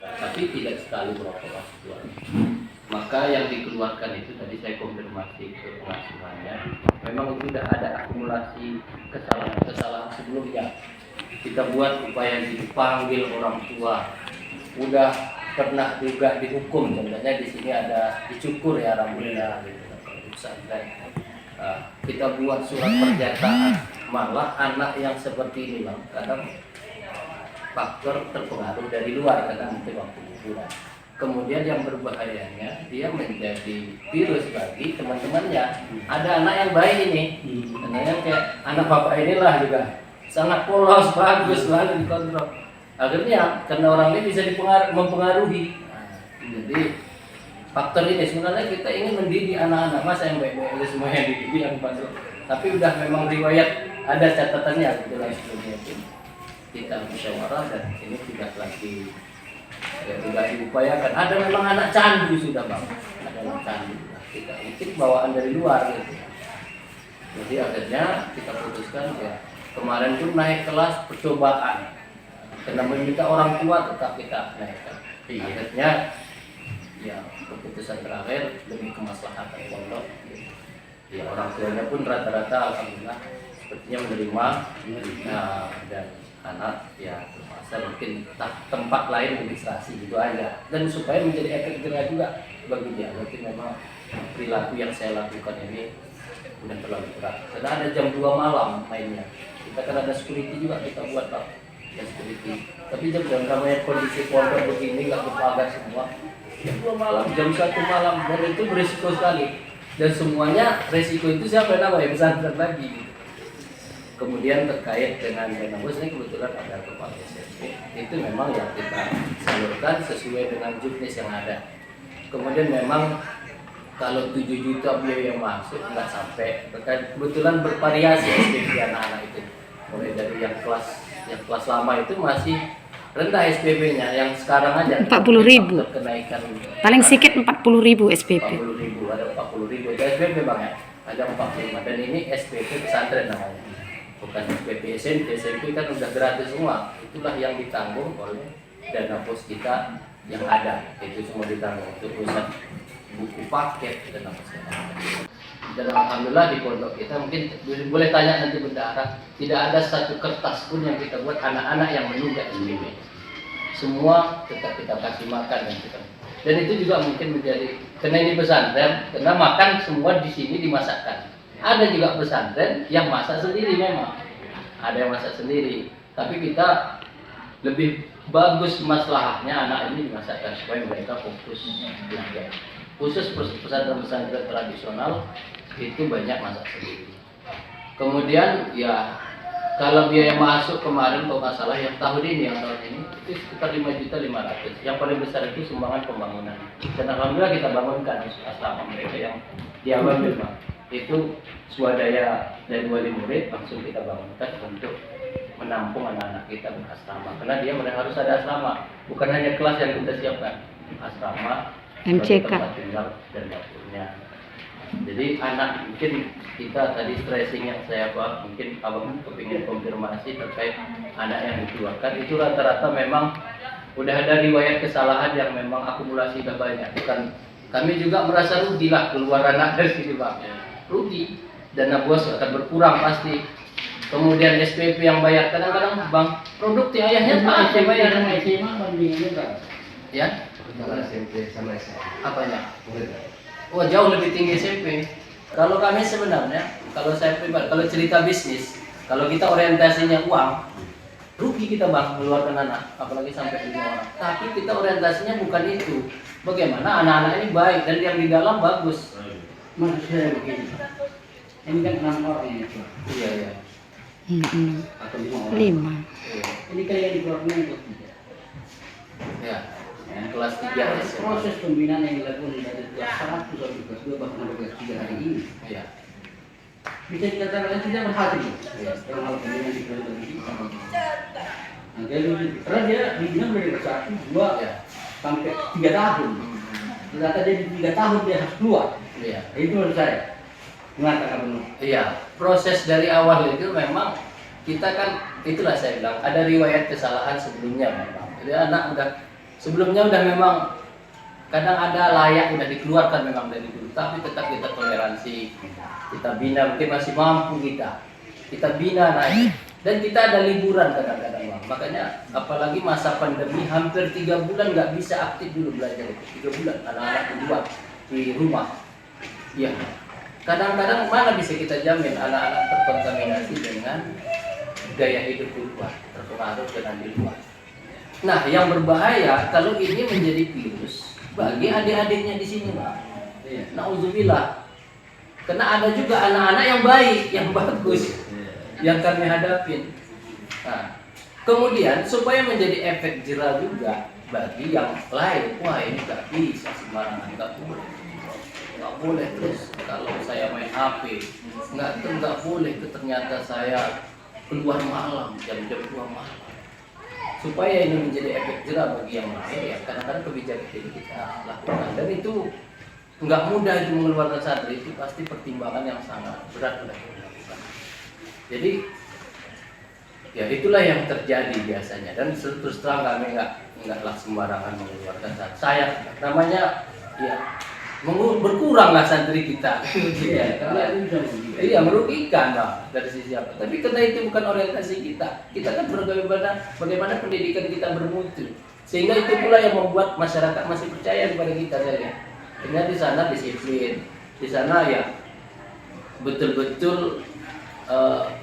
tapi tidak sekali merokok pas keluar. Maka yang dikeluarkan itu tadi saya konfirmasi ke pengasuhannya, memang itu sudah ada akumulasi kesalahan sebelumnya. Kita buat upaya dipanggil orang tua, udah pernah juga dihukum, contohnya di sini ada dicukur ya rambutnya, gitu. Kita buat surat pernyataan, malah anak yang seperti ini bang, kadang faktor terpengaruh dari luar kadang itu waktu liburan. Kemudian yang berbahayanya dia menjadi virus bagi teman-temannya. Ada anak yang baik ini, anaknya kayak anak bapak inilah juga sangat polos, bagus, lalu dikontrol. Akhirnya karena orang ini bisa mempengaruhi. Jadi faktor ini sebenarnya kita ingin mendidik anak-anak masa yang baik-baik itu semua yang dididik yang bagus. Tapi udah memang riwayat ada catatannya gitu lah sebelumnya. Kita musyawarah dan ini tidak lagi sudah diupayakan. Ada memang anak candu sudah bang, ada anak candu. Kita mungkin bawaan dari luar gitu. Jadi akhirnya kita putuskan ya kemarin pun naik kelas percobaan. Karena meminta orang tua tetap kita naikkan. Akhirnya ya keputusan terakhir demi kemaslahatan pondok. Ya orang tuanya pun rata-rata alhamdulillah sepertinya menerima dan anak ya terpaksa mungkin tempat lain registrasi gitu aja, dan supaya menjadi efek jerah juga bagi dia. Mungkin memang perilaku yang saya lakukan ini udah terlalu berat karena ada jam 2 malam mainnya. Kita kan ada security juga kita buat pak ya security, tapi jam namanya kondisi pondok begini nggak berpagar semua, jam 2 malam, jam 1 malam, dan itu berisiko sekali, dan semuanya resiko itu siapa yang namanya pesantren lagi gitu. Kemudian terkait dengan dana bos ini kebetulan ada kepala SMP, itu memang yang kita salurkan sesuai dengan juknis yang ada. Kemudian memang kalau 7 juta biaya masuk nggak sampai, kebetulan bervariasi SPP anak-anak itu, mulai dari yang kelas lama itu masih rendah SPP-nya, yang sekarang aja 40.000 kenaikan paling sedikit 40.000 SPP. 40.000 ada 40.000 itu SPP bang ya, ada 45, dan ini SPP pesantren namanya, bukan SPP SMP kan udah gratis semua. Itulah yang ditanggung oleh dana pos kita yang ada, itu semua ditanggung untuk urusan buku paket dan apa segala. Dan alhamdulillah di pondok kita mungkin boleh tanya nanti bendahara, tidak ada satu kertas pun yang kita buat anak-anak yang menunggak SPP. Semua tetap kita kasih makan dan itu juga mungkin menjadi, karena ini pesantren, karena makan semua di sini dimasakkan. Ada juga pesantren yang masak sendiri, memang ada yang masak sendiri, tapi kita lebih bagus masalahnya anak ini dimasakkan supaya mereka fokus belajar. Khusus pesantren tradisional itu banyak masak sendiri. Kemudian ya kalau biaya masuk kemarin kalau nggak salah yang tahun ini itu sekitar 5.500.000. Yang paling besar itu sumbangan pembangunan. Dan alhamdulillah kita bangunkan asrama mereka yang di awal memang itu swadaya dari wali murid langsung kita bangunkan untuk menampung anak-anak kita berasrama, karena dia harus ada asrama, bukan hanya kelas yang kita siapkan, asrama, MCK, tempat tinggal dan dapurnya. Jadi anak mungkin kita tadi stressing yang saya buat, mungkin abang kepingin konfirmasi terkait anak yang dikeluarkan itu rata-rata memang udah ada riwayat kesalahan yang memang akumulasi udah banyak. Bukan kami juga merasa rugi lah keluar anak dari sini bang, rugi, dana bos akan berkurang pasti. Kemudian SPP yang bayar kadang-kadang bang produk ayahnya tak bayar ya. SMP sama SMA. Apanya? Wah jauh lebih tinggi SMP. Kalau kami sebenarnya, kalau saya pribadi, kalau cerita bisnis, kalau kita orientasinya uang, rugi kita bang mengeluarkan anak, apalagi sampai 5 orang. Tapi kita orientasinya bukan itu. Bagaimana anak-anak ini baik dan yang di dalam bagus. Maksudnya begini, ini kan 6 orang itu. Iya iya. Atau 5 orang. 5. Iya. Ini kayak dikeluarkan untuk 3. Ya. Kelas 3 SMA. Proses pembinaan yang dilakukan dari kelas 1 sampai kelas 2 bahkan sampai kelas 3 hari ini, Iya. bisa dikatakan tidak berhasil. Iya. Dalam hal pembinaan di kelas 3. Nah, karena dia dibina dari kelas 1, 2 Iya. sampai 3 tahun. Ternyata dia di 3 tahun dia harus keluar. Iya. Itu menurut saya mengatakan benar. Iya, proses dari awal itu memang kita kan itulah saya bilang ada riwayat kesalahan sebelumnya memang. Jadi anak udah Sebelumnya udah memang kadang ada layak udah dikeluarkan memang dari dulu, tapi tetap kita toleransi, kita bina, mungkin masih mampu kita bina naik, dan kita ada liburan kadang-kadang Bang. Makanya apalagi masa pandemi hampir 3 bulan nggak bisa aktif dulu belajar itu, 3 bulan anak-anak keluar di rumah, ya kadang-kadang mana bisa kita jamin anak-anak terkontaminasi dengan gaya hidup di luar, terpengaruh dengan di luar. Nah, yang berbahaya kalau ini menjadi virus bagi adik-adiknya di sini, Pak. Nauzubillah. Karena ada juga anak-anak yang baik, yang bagus, yang kami hadapin. Nah, kemudian supaya menjadi efek jerah juga bagi yang lain, wah ini nggak bisa sembarangan, nggak boleh terus kalau saya main HP, nggak boleh ternyata saya keluar malam jam-jam 2 malam. Supaya ini menjadi efek jerah bagi yang lain, ya kadang-kadang kebijakan ini kita lakukan, dan itu nggak mudah itu mengeluarkan santri, itu pasti pertimbangan yang sangat berat sudah kita lakukan. Jadi ya itulah yang terjadi biasanya, dan terus terang kami nggaklah sembarangan mengeluarkan santri. Saya namanya ya berkuranglah santri kita. Iya, karena itu bisa merugikan. Iya, merugikan Bang dari sisi apa. Tapi karena itu bukan orientasi kita. Kita kan bagaimana pendidikan kita bermutu. Sehingga itu pula yang membuat masyarakat masih percaya kepada kita, saya lihat. Ternyata di sana disiplin. Di sana ya betul-betul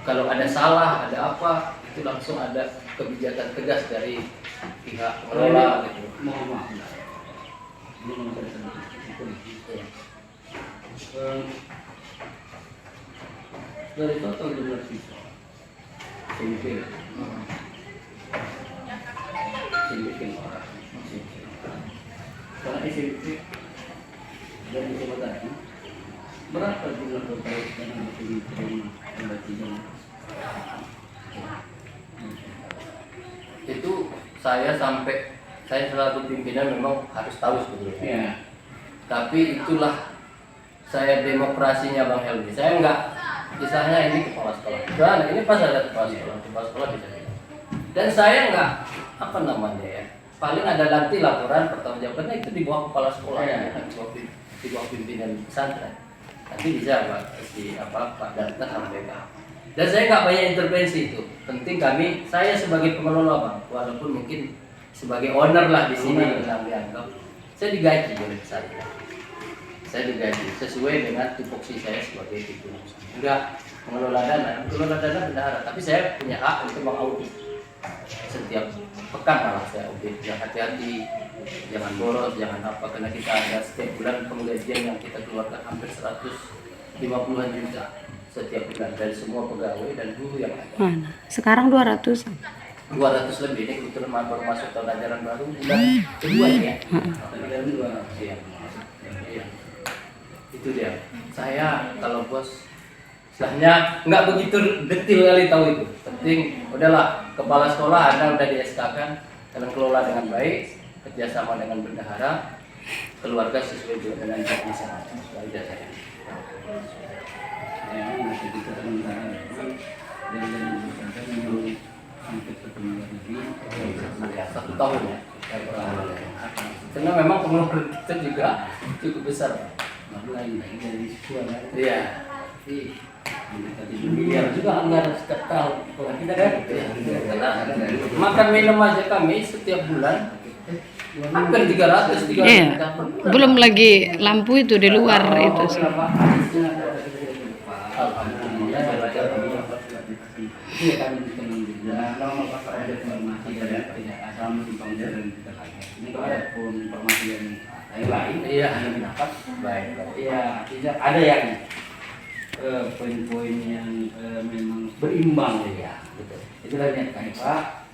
kalau ada salah, ada apa, itu langsung ada kebijakan tegas dari pihak pengelola gitu. Mohon maaf. Belum ada dari total 12 siswa SMP orang karena SMP dan SMA tadi berapa jumlah total yang diterima pembatian? Itu saya selaku pimpinan memang harus tahu sebetulnya. Ya. Tapi itulah saya demokrasinya Bang Helmi. Saya enggak, misalnya ini kepala sekolah. Dan ini pas ada kepala sekolah bisa. Dan saya enggak paling ada nanti laporan pertanggungjawabannya itu di bawah kepala sekolah, di bawah pimpinan pesantren. Nanti bisa Pak Data sampaikan. Dan saya nggak banyak intervensi itu. Penting saya sebagai pengelola Bang, walaupun mungkin sebagai owner lah di sini yang dianggap, saya digaji oleh pesantren. Saya digaji sesuai dengan tupoksi saya sebagai pimpinan. Enggak mengelola dana bendahara, tapi saya punya hak untuk mengaudit. Setiap pekan malah saya audit, yang hati-hati, jangan boros, jangan apa, karena kita ada setiap bulan penggajian yang kita keluarkan hampir 150-an juta setiap bulan dari semua pegawai dan guru yang ada. Mana? Sekarang 200. 200 lebih, ini kebetulan baru masuk tahun ajaran baru bulan kedua ya. Iya. Itu dia. Saya kalau bos istilahnya nggak begitu detail kali tahu itu. Penting udahlah, kepala sekolah Anda udah di SK kan, kalian kelola dengan baik, kerjasama dengan bendahara, keluarga sesuai dengan janji saya. Sudah saya. Masih kita sementara dan sampai ketemu lagi 1 tahun ya. Karena memang pengeluaran kita juga cukup besar. lain dari suara. Iya. Iya juga anggaran setiap tahun. Kalau kita kan, makan minum aja kami setiap bulan hampir 300 Iya. Belum lagi lampu itu di luar itu. Iya kami bisa menunjukkan ada informasi dari tidak asal simpang jalan kita lagi. Ini kalau ada pun informasi yang lain, iya yang didapat, baik. iya tidak ada yang poin-poin yang memang berimbang ya. Betul. Itulah niat kami Pak.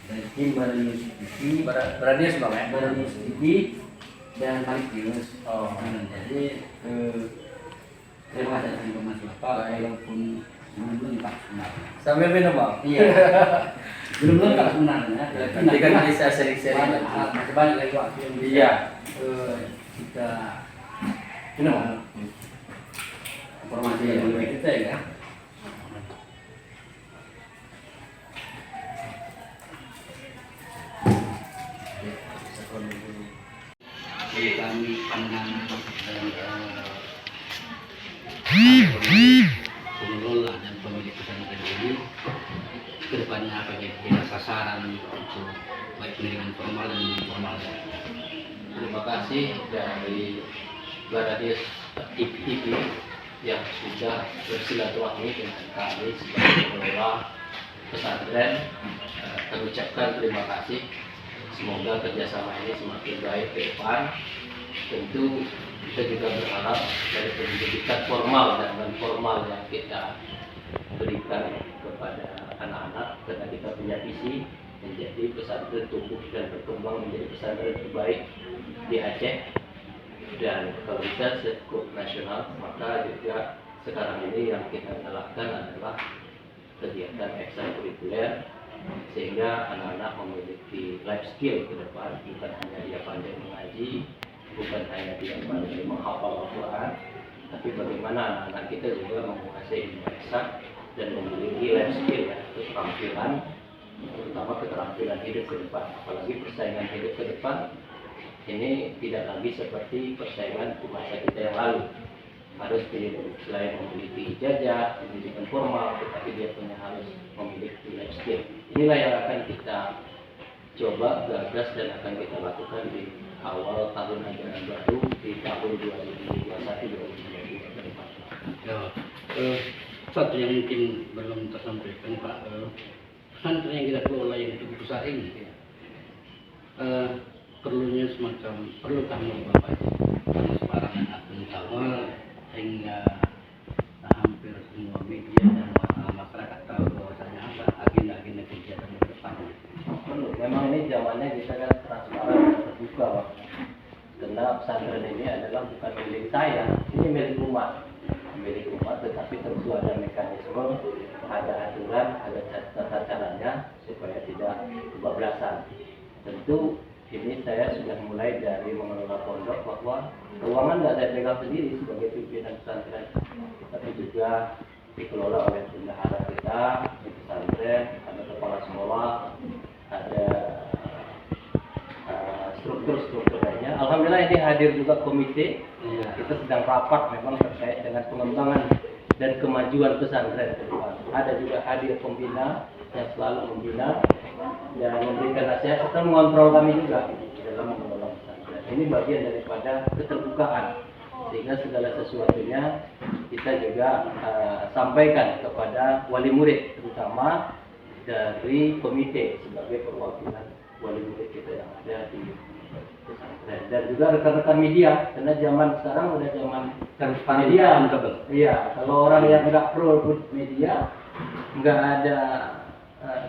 Dari tim Badan News TV, Beranius Bang ya. Badan News TV dan Malik News. Jadi terima kasih atas informasi Pak. Walaupun belum lengkap sebenarnya. Sambil minum Bang. Iya. Belum lengkap sebenarnya. Nanti kan bisa sharing-sharing. Masih banyak lagi waktu yang bisa Iya. kita Minum. informasi yang lebih detail ya. pandangan pengelola dan pemilik pesantren ini kedepannya apa kira-kira sasaran untuk baik pendidikan formal dan informal. Terima kasih dari Baradis IPIP yang sudah bersilaturahmi dengan kami sebagai pengelola pesantren. Kami ucapkan terima kasih. Semoga kerjasama ini semakin baik ke depan. Tentu kita juga berharap dari pendidikan formal dan non formal yang kita berikan kepada anak-anak, karena kita punya visi menjadi pesantren tumbuh dan berkembang menjadi pesantren terbaik di Aceh, dan kalau bisa sekup nasional. Maka juga sekarang ini yang kita lakukan adalah kegiatan ekstrakurikuler sehingga anak-anak memiliki life skill ke depan, bukan hanya dia pandai mengaji, bukan hanya dia pandai menghafal Al-Quran, tapi bagaimana anak-anak kita juga menguasai ilmu eksak dan memiliki life skill, keterampilan, terutama keterampilan hidup ke depan. Apalagi persaingan hidup ke depan ini tidak lagi seperti persaingan di masa kita yang lalu. Harus selain memiliki ijazah, pendidikan formal, tetapi dia punya harus memiliki life skill. Inilah yang akan kita coba gagas dan akan kita lakukan di awal tahun ajaran baru di tahun 2021-2022 ke depan. Ya, satu yang mungkin belum tersampaikan Pak, pesantren yang kita kelola yang cukup besar ini, perlunya semacam tamu Bapak sembarangan akun awal sehingga hampir semua media dan masyarakat tahu bahwasanya apa agenda-agenda kegiatan ke depan. Perlu. Memang ini zamannya kita kan transparan dan terbuka, Pak. Karena pesantren ini adalah bukan milik saya, ini milik umat. Milik umat, tetapi tentu ada mekanisme, ada aturan, ada tata caranya supaya tidak kebablasan. Tentu ini saya sudah mulai dari mengelola pondok bahwa keuangan nggak saya pegang sendiri sebagai pimpinan pesantren, tapi juga dikelola oleh bendahara kita di pesantren, ada kepala sekolah, ada struktur-struktur lainnya. Alhamdulillah ini hadir juga komite. Kita sedang rapat memang terkait dengan pengembangan dan kemajuan pesantren ke depan. Ada juga hadir pembina yang selalu membina dan memberikan nasihat serta mengontrol kami juga dalam mengelola pesantren. Ini bagian daripada keterbukaan, sehingga segala sesuatunya kita juga sampaikan kepada wali murid, terutama dari komite sebagai perwakilan wali murid kita yang ada di pesantren, dan juga rekan-rekan media, karena zaman sekarang udah zaman media. Iya, kalau orang yang nggak pro media, nggak ada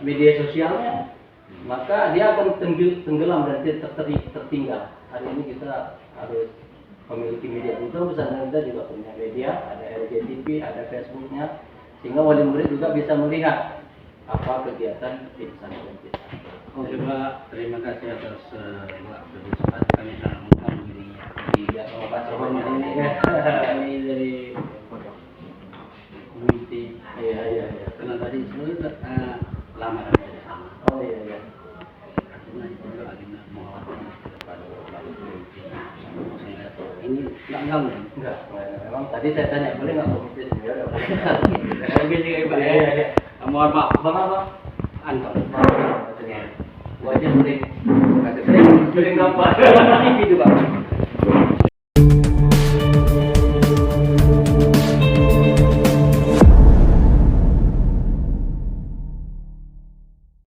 media sosialnya, maka dia akan tenggelam dan tertinggal. Hari ini kita harus memiliki media. Untuk pesantren kita juga punya media, ada RJTV, ada Facebooknya, sehingga wali murid juga bisa melihat apa kegiatan di pesantren kita. Coba terima kasih atas waktu kesempatan kami sangat mengganggu ini. Iya, terima kasih. Kami dari komite. Iya. Karena tadi sebenarnya lama kami dari sana. Oh iya. Karena itu juga agenda mengawal kepada ini nggak ganggu. Enggak. Memang tadi saya tanya boleh nggak komite sendiri? Iya. Mohon maaf. Apa? Anton. Wajah sering nampak. TV itu Pak.